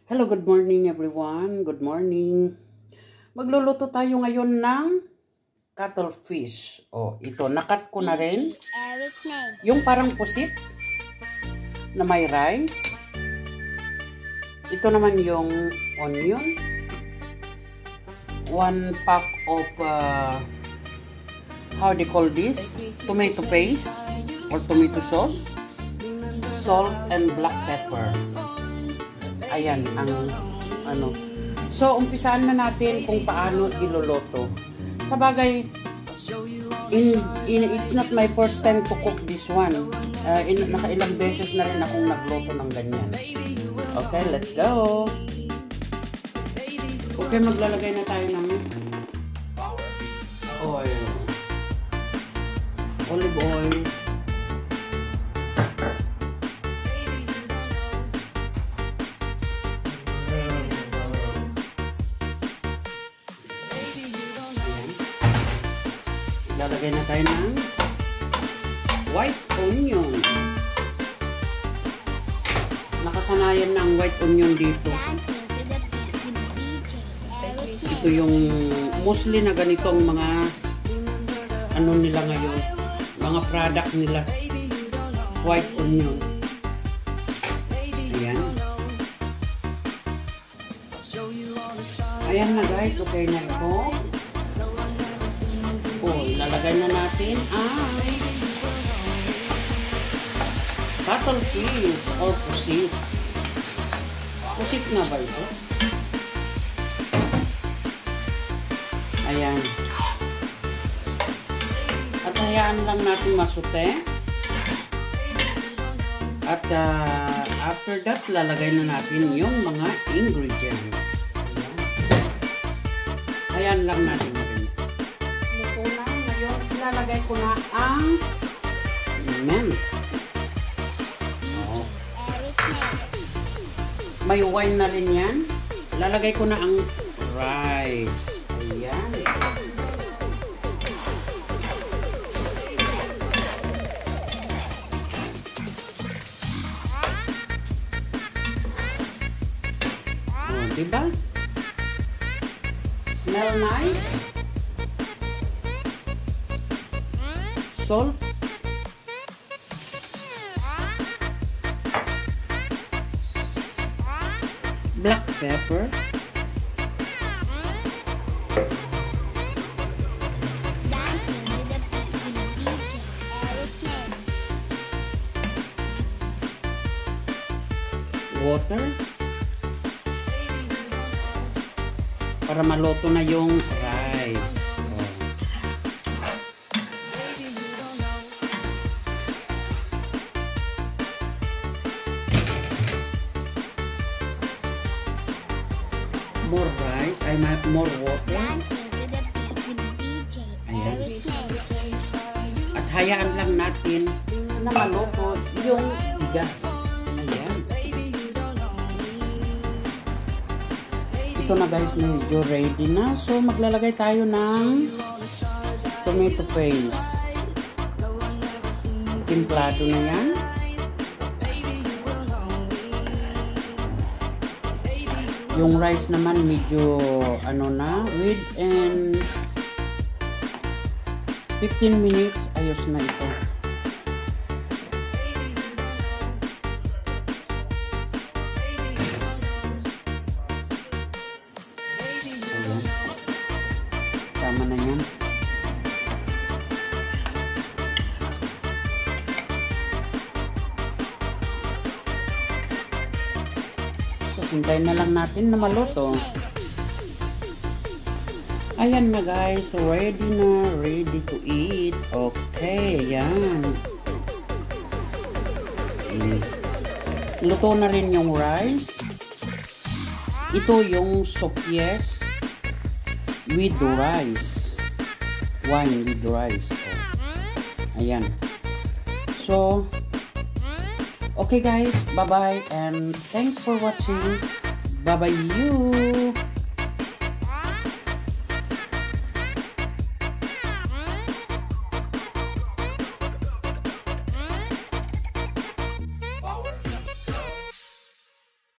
Hello, good morning everyone. Good morning. Magluluto tayo ngayon ng cuttlefish. Oh, ito, nakat ko na rin. Yung parang pusit na may rice. Ito naman yung onion. 1 pack of, how do you call this? Tomato paste or tomato sauce. Salt and black pepper. Ayan ang ano. So umpisaan na natin kung paano iloloto. Sa bagay, it's not my first time to cook this one. Nakailang beses na rin akong nagloto ng ganyan. Okay, let's go. Okay, maglalagay na tayo ng oil. Olive oil. Lalagay na tayo ng white onion. Nakasanayan ng white onion dito. Ito yung mostly na ganitong mga ano nila ngayon. Mga product nila. White onion. Ayan. Ayan na guys. Okay na ito. Lalagay na natin ang cuttlefish or pusit. Pusit na ba ito? Ayan. At hayaan lang natin masute. At after that, lalagay na natin yung mga ingredients. Ayan. Hayaan lang natin. Ilalagay ko na ang mint. Oh. May wine na rin yan. Ilalagay ko na ang rice. Ayan. Oh, diba? Smell nice? Salt, black pepper, water para maluto na yung rice. More rice, more water. Ayan. At hayaan lang natin na maluto yung bigas. Ayan. Ito na guys, medyo ready na. So maglalagay tayo ng tomato paste. Timplado na yan. Yung rice naman medyo ano na, within 15 minutes ayos na ito. Ayan. Tama na yan. Hintayin na lang natin na maluto. Ayan na guys, ready na, ready to eat. Okay, ayan. Luto na rin yung rice. Ito yung sopyes with rice. Wine with rice. Ayan. So, okay guys, bye-bye and thanks for watching. Bye-bye you.